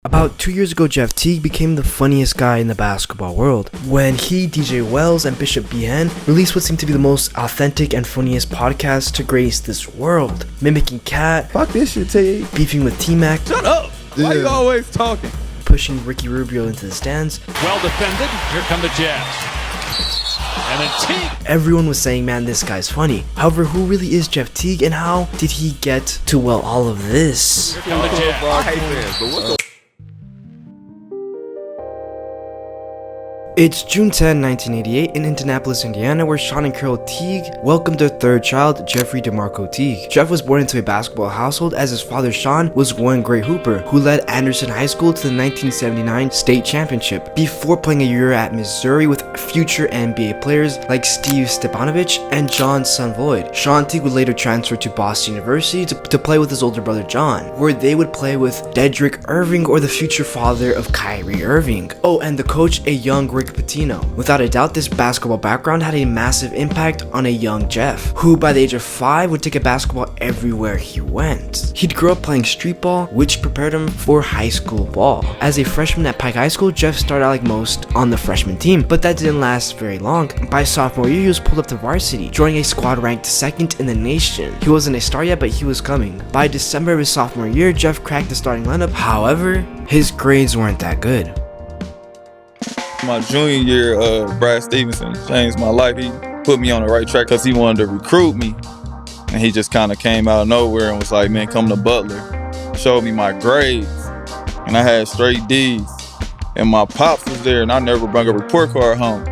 About 2 years ago, Jeff Teague became the funniest guy in the basketball world when he, DJ Wells, and Bishop Behan released what seemed to be the most authentic and funniest podcast to grace this world, mimicking Cat, fuck this shit, Teague, beefing with T-Mac, shut up, why you always talking, pushing Ricky Rubio into the stands. Well defended, here come the Jazz. And then Teague. Everyone was saying, man, this guy's funny. However, who really is Jeff Teague and how did he get to, well, all of this? Here come the Jazz. I hate fans, but what the It's June 10, 1988 in Indianapolis, Indiana, where Sean and Carol Teague welcomed their third child, Jeffrey DeMarco Teague. Jeff was born into a basketball household as his father Sean was one great hooper who led Anderson High School to the 1979 state championship before playing a year at Missouri with future NBA players like Steve Stepanovich and John Sunvoid. Sean Teague would later transfer to Boston University to play with his older brother John, where they would play with Dedrick Irving, or the future father of Kyrie Irving. Oh, and the coach, a young Rick Pitino. Without a doubt, this basketball background had a massive impact on a young Jeff, who by the age of 5 would take a basketball everywhere he went. He'd grow up playing street ball, which prepared him for high school ball. As a freshman at Pike High School, Jeff started out like most on the freshman team, but that didn't last very long. By sophomore year, he was pulled up to varsity, joining a squad ranked second in the nation. He wasn't a star yet, but he was coming. By December of his sophomore year, Jeff cracked the starting lineup. However, his grades weren't that good. My junior year, Brad Stevenson changed my life. He put me on the right track because he wanted to recruit me. And he just kind of came out of nowhere and was like, man, come to Butler. Showed me my grades. And I had straight D's. And my pops was there, and I never brought a report card home.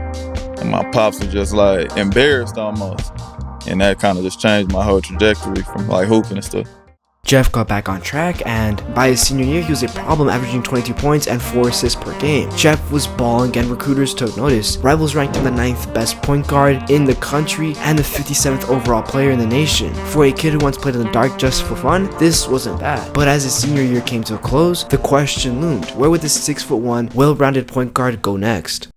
And my pops was just like embarrassed almost. And that kind of just changed my whole trajectory from like hooping and stuff. Jeff got back on track, and by his senior year, he was a problem, averaging 22 points and 4 assists per game. Jeff was balling, and recruiters took notice. Rivals ranked him the 9th best point guard in the country and the 57th overall player in the nation. For a kid who once played in the dark just for fun, this wasn't bad. But as his senior year came to a close, the question loomed: where would this 6'1", well-rounded point guard go next?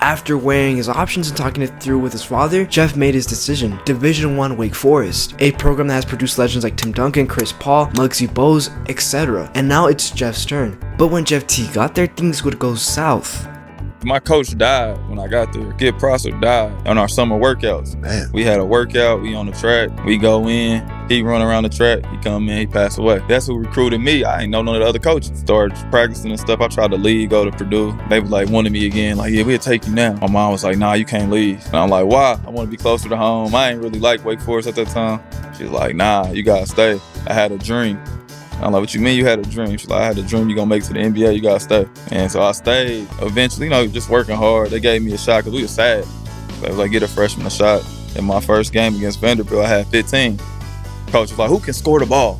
After weighing his options and talking it through with his father, Jeff made his decision. Division I Wake Forest, a program that has produced legends like Tim Duncan, Chris Paul, Muggsy Bogues, etc. And now it's Jeff's turn. But when Jeff Teague got there, things would go south. My coach died when I got there. Kid Prosser died on our summer workouts. Man. We had a workout, we on the track, we go in, he run around the track, he come in, he passed away. That's who recruited me. I ain't know none of the other coaches. Started practicing and stuff. I tried to leave, go to Purdue. They was like wanted me again, like, yeah, we'll take you now. My mom was like, nah, you can't leave. And I'm like, why? I want to be closer to home. I ain't really like Wake Forest at that time. She's like, nah, you gotta stay. I had a dream. I'm like, what you mean you had a dream? She's like, I had a dream you gonna make it to the NBA, you gotta stay. And so I stayed. Eventually, just working hard. They gave me a shot because we were sad. They was like, get a freshman a shot. In my first game against Vanderbilt, I had 15. Coach was like, who can score the ball?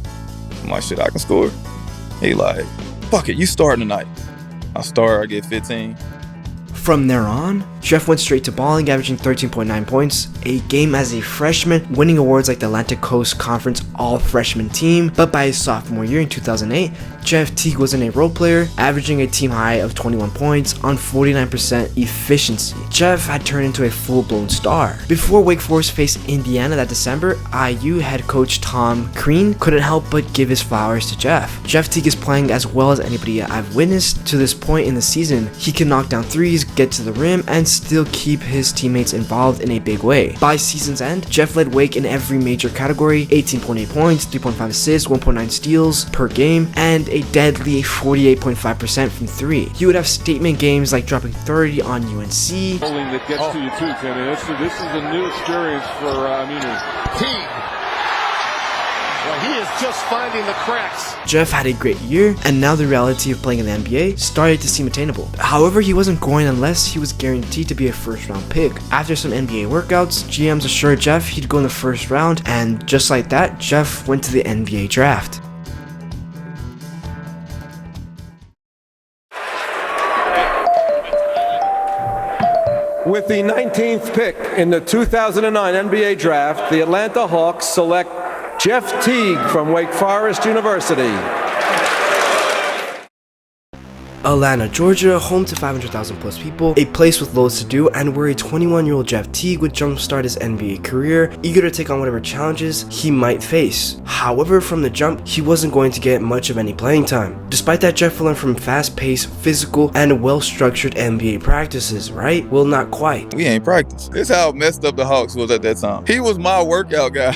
I'm like, shit, I can score. He like, fuck it, you starting tonight. I start, I get 15. From there on, Jeff went straight to balling, averaging 13.9 points a game as a freshman, winning awards like the Atlantic Coast Conference All-Freshman Team. But by his sophomore year in 2008, Jeff Teague wasn't a role player, averaging a team high of 21 points on 49% efficiency. Jeff had turned into a full-blown star. Before Wake Forest faced Indiana that December, IU head coach Tom Crean couldn't help but give his flowers to Jeff. Jeff Teague is playing as well as anybody I've witnessed to this point in the season. He can knock down threes, get to the rim, and still keep his teammates involved in a big way. By season's end, Jeff led Wake in every major category: 18.8 points, 3.5 assists, 1.9 steals per game, and a deadly 48.5% from 3. He would have statement games like dropping 30 on UNC. That gets to you too, Timmy. This is a new experience for Teague. Well, he is just finding the cracks. Jeff had a great year, and now the reality of playing in the NBA started to seem attainable. However, he wasn't going unless he was guaranteed to be a first-round pick. After some NBA workouts, GMs assured Jeff he'd go in the first round, and just like that, Jeff went to the NBA draft. With the 19th pick in the 2009 NBA draft, the Atlanta Hawks select Jeff Teague from Wake Forest University. Atlanta, Georgia, home to 500,000 plus people, a place with loads to do, and where a 21-year-old Jeff Teague would jumpstart his NBA career, eager to take on whatever challenges he might face. However, from the jump, he wasn't going to get much of any playing time. Despite that, Jeff learned from fast-paced, physical, and well-structured NBA practices, right? Well, not quite. We ain't practiced. This is how messed up the Hawks was at that time. He was my workout guy.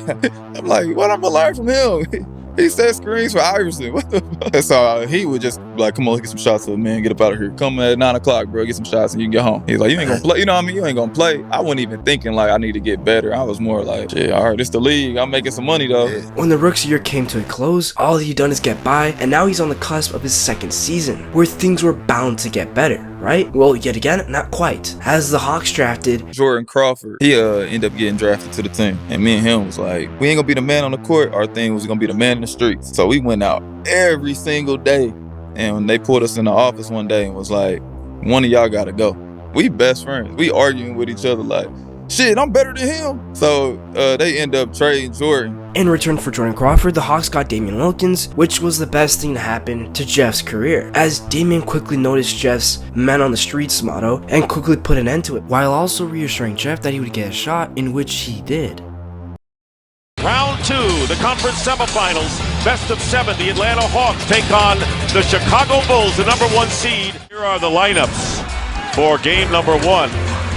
I'm like, what I'm gonna learn from him? He set screens for Iverson. What the fuck? That's all. He would just like, come on, get some shots up, man. Get up out of here. Come at 9 o'clock, bro. Get some shots and you can get home. He's like, you ain't gonna play. You know what I mean? You ain't gonna play. I wasn't even thinking like I need to get better. I was more like, yeah, all right, this the league. I'm making some money though. When the rookie year came to a close, all he done is get by, and now he's on the cusp of his second season, where things were bound to get better, right? Well, yet again, not quite. As the Hawks drafted Jordan Crawford, he ended up getting drafted to the team. And me and him was like, we ain't gonna be the man on the court. Our thing was gonna be the man in the streets. So we went out every single day. And when they pulled us in the office one day and was like, one of y'all gotta go. We best friends. We arguing with each other like, shit, I'm better than him. So they end up trading Jordan. In return for Jordan Crawford, the Hawks got Damian Wilkins, which was the best thing to happen to Jeff's career, as Damian quickly noticed Jeff's man on the streets motto and quickly put an end to it, while also reassuring Jeff that he would get a shot, in which he did. Round 2, the conference semifinals. Best of 7, the Atlanta Hawks take on the Chicago Bulls, the number 1 seed. Here are the lineups for game number 1.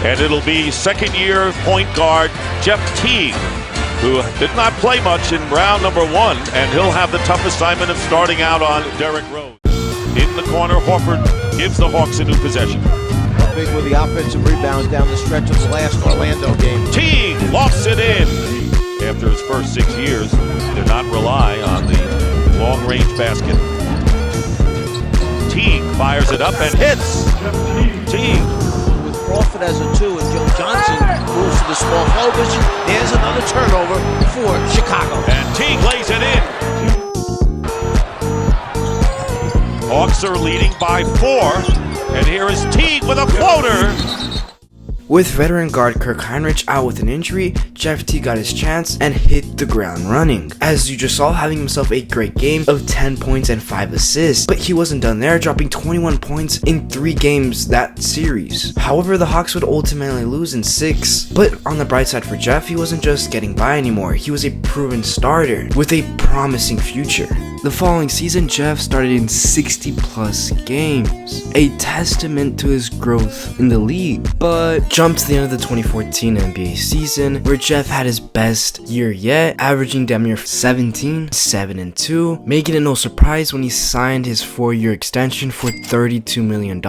And it'll be second-year point guard Jeff Teague, who did not play much in round number 1, and he'll have the tough assignment of starting out on Derrick Rose. In the corner, Horford gives the Hawks a new possession. Big with the offensive rebounds down the stretch of the last Orlando game. Teague lofts it in. After his first 6 years, did not rely on the long-range basket. Teague fires it up and hits. Teague. With Crawford as a 2 and Joe Johnson moves to the small forward position, there's another turnover for Chicago. And Teague lays it in. Hawks are leading by 4. And here is Teague with a floater. With veteran guard Kirk Heinrich out with an injury, Jeff Teague got his chance and hit the ground running, as you just saw, having himself a great game of 10 points and 5 assists. But he wasn't done there, dropping 21 points in 3 games that series. However, the Hawks would ultimately lose in 6. But on the bright side for Jeff, he wasn't just getting by anymore, he was a proven starter with a promising future. The following season, Jeff started in 60 plus games, a testament to his growth in the league. But jump to the end of the 2014 NBA season, where Jeff had his best year yet, averaging damn near 17, 7-2, making it no surprise when he signed his 4-year extension for $32 million.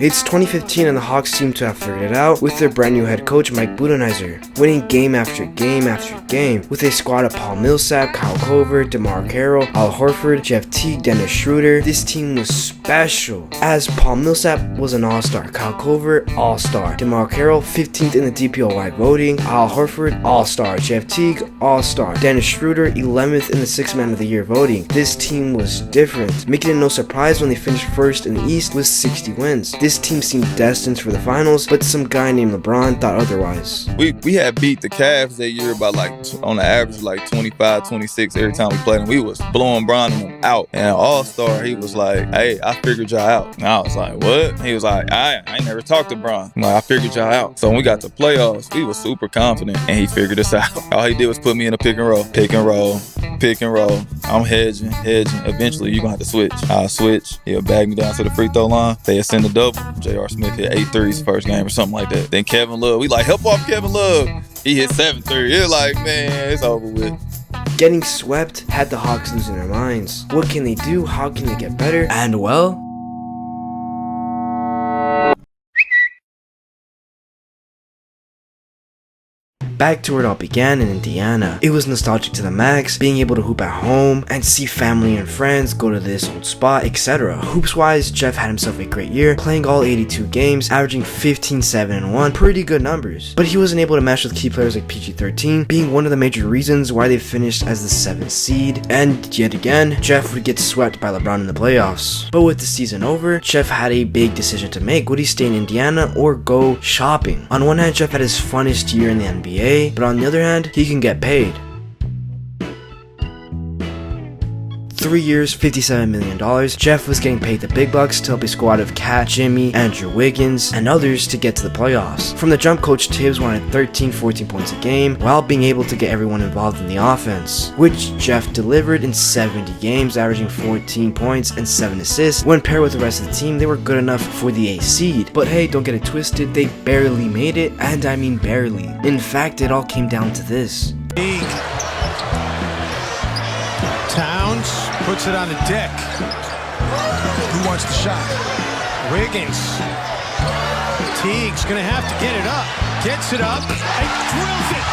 It's 2015 and the Hawks seem to have figured it out with their brand new head coach Mike Budenholzer, winning game after game after game with a squad of Paul Millsap, Kyle Korver, DeMar Carroll, Al Horford, Jeff Teague, Dennis Schroeder. This team was special, as Paul Millsap was an all-star, Kyle Korver, all-star, DeMar Carroll 15th in the DPOY voting, Al Horford, all-star, Jeff Teague, all-star, Dennis Schroeder 11th in the 6th Man of the Year voting. This team was different, making it no surprise when they finished first in the East with 60 wins. This team seemed destined for the finals, but some guy named LeBron thought otherwise. We had beat the Cavs that year by like, on the average, like 25, 26 every time we played them. We was blowing Bron and them out. And All-Star, he was like, hey, I figured y'all out. And I was like, what? He was like, I ain't never talked to Bron. I'm like, I figured y'all out. So when we got to playoffs, we was super confident, and he figured us out. All he did was put me in a pick and roll. I'm hedging. Eventually, you're going to have to switch. I'll switch. He'll bag me down to the free throw line. They'll send a double. J.R. Smith hit 8 threes first game or something like that. Then Kevin Love, we like, help off Kevin Love. He hit 7 threes. It's like, man, it's over with. Getting swept had the Hawks losing their minds. What can they do? How can they get better? And well, back to where it all began in Indiana. It was nostalgic to the max, being able to hoop at home and see family and friends, go to this old spot, etc. Hoops wise, Jeff had himself a great year, playing all 82 games, averaging 15, 7, and 1, pretty good numbers. But he wasn't able to match with key players like PG-13, being one of the major reasons why they finished as the 7th seed. And yet again, Jeff would get swept by LeBron in the playoffs. But with the season over, Jeff had a big decision to make. Would he stay in Indiana or go shopping? On one hand, Jeff had his funnest year in the NBA, but on the other hand, he can get paid. 3 years, $57 million, Jeff was getting paid the big bucks to help a squad of Cat, Jimmy, Andrew Wiggins, and others to get to the playoffs. From the jump, Coach Tibbs wanted 13-14 points a game while being able to get everyone involved in the offense, which Jeff delivered in 70 games, averaging 14 points and 7 assists. When paired with the rest of the team, they were good enough for the A seed. But hey, don't get it twisted, they barely made it, and I mean barely. In fact, it all came down to this. Teague. Towns puts it on the deck. Who wants the shot? Wiggins. Teague's gonna have to get it up. Gets it up and drills it.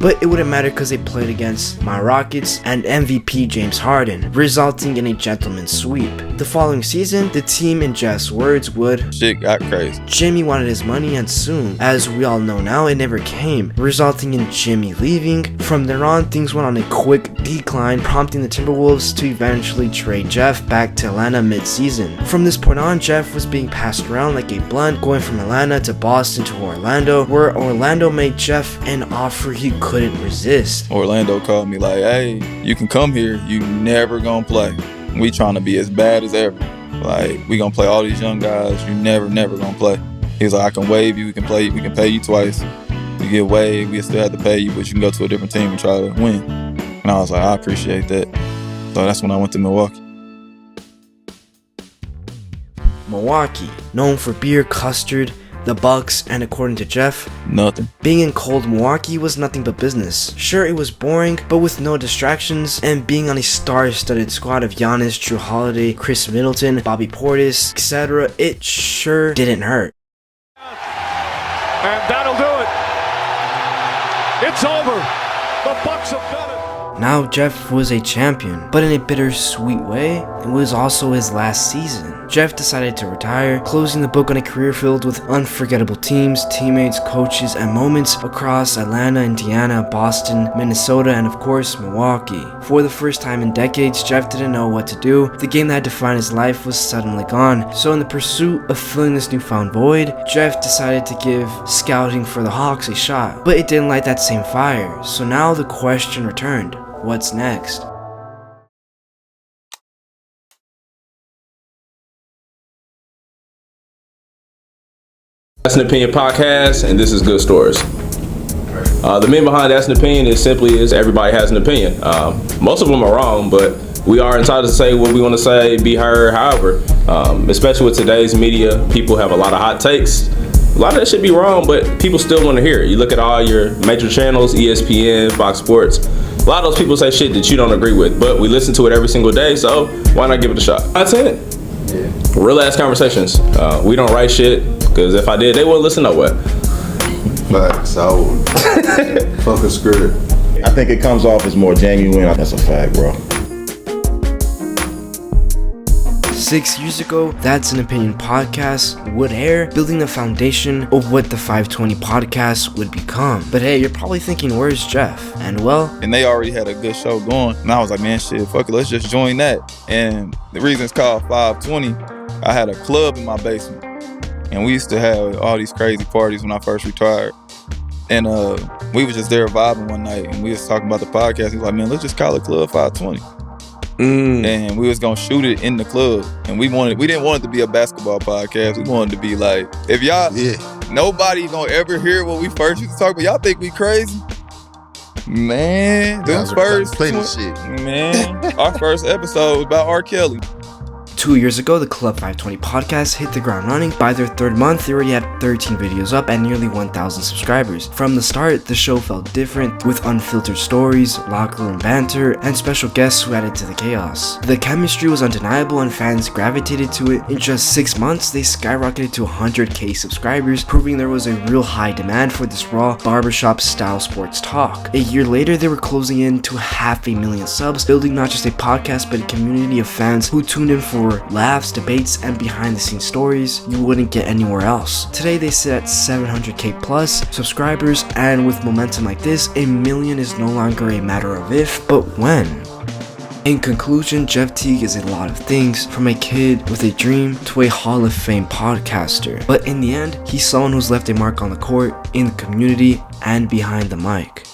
But it wouldn't matter because they played against my Rockets and MVP James Harden, resulting in a gentleman's sweep. The following season, the team, in Jeff's words, would Shit got crazy. Jimmy wanted his money, and soon, as we all know now, it never came, resulting in Jimmy leaving. From there on, things went on a quick decline, prompting the Timberwolves to eventually trade Jeff back to Atlanta mid-season. From this point on, Jeff was being passed around like a blunt, going from Atlanta to Boston to Orlando, where Orlando made Jeff an offer he couldn't resist. Orlando called me like, hey, you can come here, you never gonna play. We trying to be as bad as ever. Like, we gonna play all these young guys, you never gonna play. He's like, I can waive you, we can pay you twice. You get waived, we still have to pay you, but you can go to a different team and try to win. And I was like, I appreciate that. So that's when I went to Milwaukee. Milwaukee, known for beer, custard, the Bucks, and according to Jeff, Nothing. being in cold Milwaukee was nothing but business. Sure, it was boring, but with no distractions, and being on a star-studded squad of Giannis, Drew Holiday, Chris Middleton, Bobby Portis, etc., it sure didn't hurt. And that'll do it. It's over. The Bucks have done it. Now Jeff was a champion, but in a bittersweet way, it was also his last season. Jeff decided to retire, closing the book on a career filled with unforgettable teams, teammates, coaches, and moments across Atlanta, Indiana, Boston, Minnesota, and of course, Milwaukee. For the first time in decades, Jeff didn't know what to do. The game that had defined his life was suddenly gone. So in the pursuit of filling this newfound void, Jeff decided to give scouting for the Hawks a shot. But it didn't light that same fire. So now the question returned. What's next? That's an Opinion podcast, and this is Good Stories. The meaning behind That's an Opinion is simply everybody has an opinion. Most of them are wrong, but we are entitled to say what we want to say, be heard. However, especially with today's media, people have a lot of hot takes. A lot of that should be wrong, but people still want to hear it. You look at all your major channels, ESPN, Fox Sports. A lot of those people say shit that you don't agree with, but we listen to it every single day, so why not give it a shot? That's it. Yeah. Real ass conversations. We don't write shit, because if I did, they wouldn't listen nowhere. Facts. I would fucking script. I think it comes off as more genuine. That's a fact, bro. 6 years ago, That's an Opinion podcast would air, building the foundation of what the 520 podcast would become. But hey, you're probably thinking, where's Jeff? And well, And they already had a good show going. And I was like, man, shit, fuck it, let's just join that. And the reason it's called 520, I had a club in my basement. And we used to have all these crazy parties when I first retired. And we was just there vibing one night, and we was talking about the podcast. He was like, man, let's just call it Club 520. And we was gonna shoot it in the club, and we didn't want it to be a basketball podcast. We wanted to be like, if y'all, nobody gonna ever hear what we first used to talk about. Y'all think we crazy? Man, those first shit. Man, our first episode was about R. Kelly. 2 years ago, the Club 520 podcast hit the ground running. By their third month, they already had 13 videos up and nearly 1,000 subscribers. From the start, the show felt different, with unfiltered stories, locker room banter, and special guests who added to the chaos. The chemistry was undeniable and fans gravitated to it. In just 6 months, they skyrocketed to 100k subscribers, proving there was a real high demand for this raw, barbershop-style sports talk. A year later, they were closing in to 500,000 subs, building not just a podcast, but a community of fans who tuned in for laughs, debates, and behind-the-scenes stories you wouldn't get anywhere else. Today they sit at 700k plus subscribers, and with momentum like this, 1 million is no longer a matter of if, but when. In conclusion, Jeff Teague is a lot of things, from a kid with a dream to a Hall of Fame podcaster. But in the end, he's someone who's left a mark on the court, in the community, and behind the mic.